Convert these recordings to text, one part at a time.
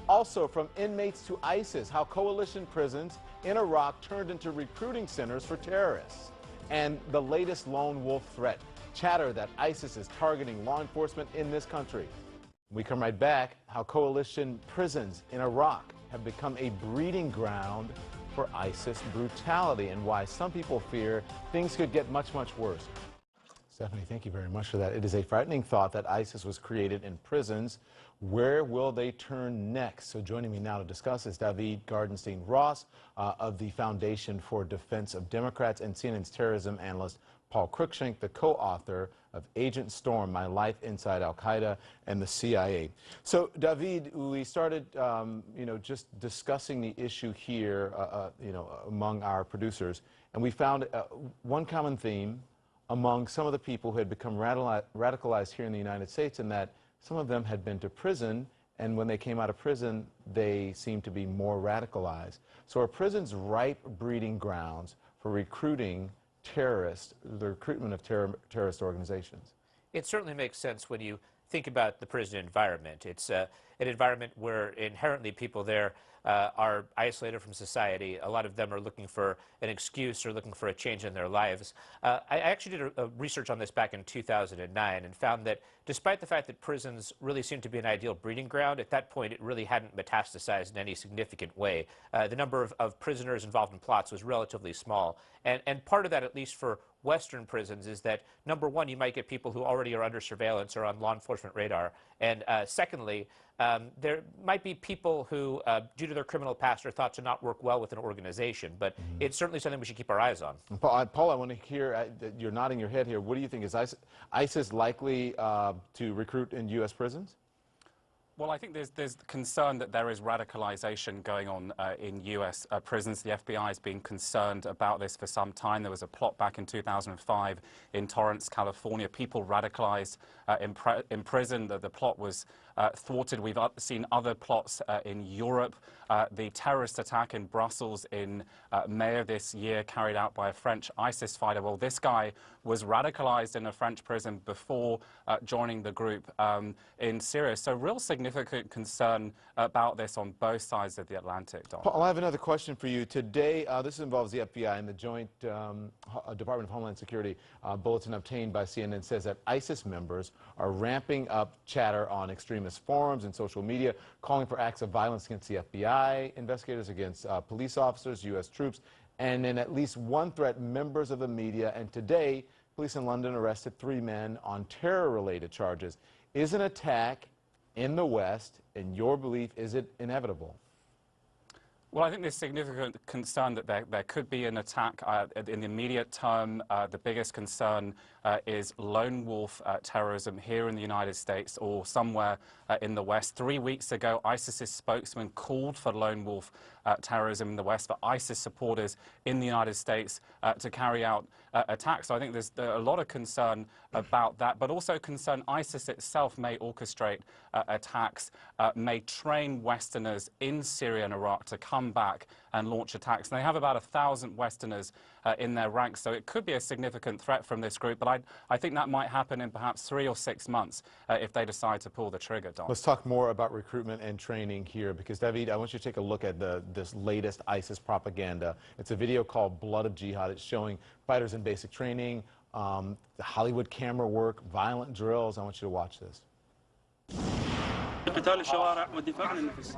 Also, from inmates to ISIS, how coalition prisons in Iraq turned into recruiting centers for terrorists. And the latest lone wolf threat, chatter that ISIS is targeting law enforcement in this country. We come right back, how coalition prisons in Iraq have become a breeding ground for ISIS brutality and why some people fear things could get much, much worse. Stephanie, thank you very much for that. It is a frightening thought that ISIS was created in prisons. Where will they turn next? So joining me now to discuss is David Gartenstein-Ross of the Foundation for Defense of Democrats and CNN's terrorism analyst Paul Cruikshank, the co-author of Agent Storm, My Life Inside Al-Qaeda and the CIA. So, David, we started, just discussing the issue here, among our producers, and we found one common theme among some of the people who had become radicalized here in the United States, and that some of them had been to prison, and when they came out of prison, they seemed to be more radicalized. So are prisons ripe breeding grounds for recruiting terrorists, the recruitment of terrorist organizations? It certainly makes sense when you think about the prison environment. It's an environment where inherently people there are isolated from society. A lot of them are looking for an excuse or looking for a change in their lives. I actually did a research on this back in 2009 and found that despite the fact that prisons really seemed to be an ideal breeding ground, at that point it really hadn't metastasized in any significant way. The number of prisoners involved in plots was relatively small. And part of that, at least for Western prisons, is that, number one, you might get people who already are under surveillance or on law enforcement radar. And secondly, there might be people who, due to their criminal past, are thought to not work well with an organization. But it's certainly something we should keep our eyes on. Paul, I want to hear, you're nodding your head here. What do you think? Is ISIS likely to recruit in U.S. prisons? Well, I think there's concern that there is radicalization going on in U.S. Prisons. The FBI has been concerned about this for some time. There was a plot back in 2005 in Torrance, California. People radicalized in prison. The plot was thwarted. We've seen other plots in Europe. The terrorist attack in Brussels in May of this year, carried out by a French ISIS fighter. Well, this guy was radicalized in a French prison before joining the group in Syria. So real significant concern about this on both sides of the Atlantic, Don. Paul, I have another question for you. Today, this involves the FBI, and the Joint Department of Homeland Security bulletin obtained by CNN says that ISIS members are ramping up chatter on extremist forums and social media, calling for acts of violence against the FBI, investigators, against police officers, U.S. troops, and in at least one threat, members of the media. And today, police in London arrested 3 men on terror-related charges. Is an attack in the West, in your belief, is it inevitable? Well, I think there's significant concern that there could be an attack in the immediate term. The biggest concern is lone wolf terrorism here in the United States or somewhere in the West. 3 weeks ago, ISIS's spokesman called for lone wolf terrorism in the West, for ISIS supporters in the United States to carry out attacks. So I think there's a lot of concern about that, but also concern ISIS itself may orchestrate attacks, may train Westerners in Syria and Iraq to come back and launch attacks. And they have about 1,000 Westerners in their ranks, so it could be a significant threat from this group, but I think that might happen in perhaps 3 or 6 months if they decide to pull the trigger, Don. Let's talk more about recruitment and training here, because, David, I want you to take a look at this latest ISIS propaganda. It's a video called Blood of Jihad. It's showing fighters in basic training, the Hollywood camera work, violent drills. I want you to watch this. قتال الشوارع والدفاع عن النفس.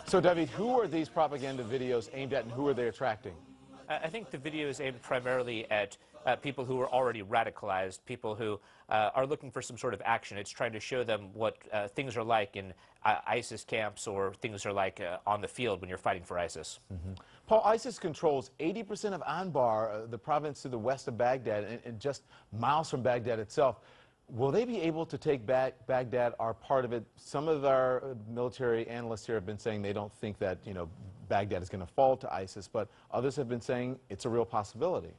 So, David, who are these propaganda videos aimed at, and who are they attracting? I think the video is aimed primarily at people who are already radicalized, people who are looking for some sort of action. It's trying to show them what things are like in ISIS camps or things are like on the field when you're fighting for ISIS. Paul, ISIS controls 80% of Anbar, the province to the west of Baghdad, and just miles from Baghdad itself. Will they be able to take back Baghdad, or part of it? Some of our military analysts here have been saying they don't think that, Baghdad is going to fall to ISIS, but others have been saying it's a real possibility.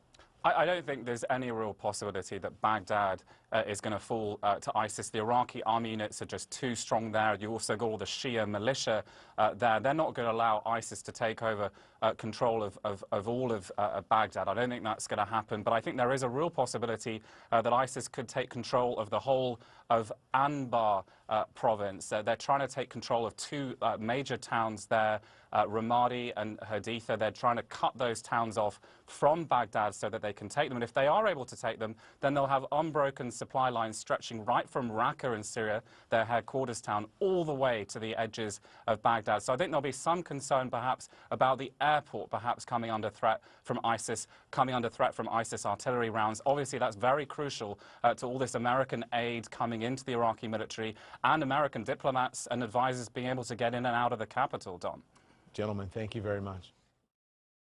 I don't think there's any real possibility that Baghdad is going to fall to ISIS. The Iraqi army units are just too strong there. You also got all the Shia militia there. They're not going to allow ISIS to take over control of all of Baghdad. I don't think that's going to happen, but I think there is a real possibility that ISIS could take control of the whole of Anbar province. They're trying to take control of two major towns there, Ramadi and Haditha. They're trying to cut those towns off from Baghdad so that they can take them. And if they are able to take them, then they'll have unbroken supply lines stretching right from Raqqa in Syria, their headquarters town, all the way to the edges of Baghdad. So I think there'll be some concern perhaps about the airport perhaps coming under threat from ISIS, artillery rounds. Obviously, that's very crucial to all this American aid coming into the Iraqi military and American diplomats and advisors being able to get in and out of the capital, Don. Gentlemen, thank you very much.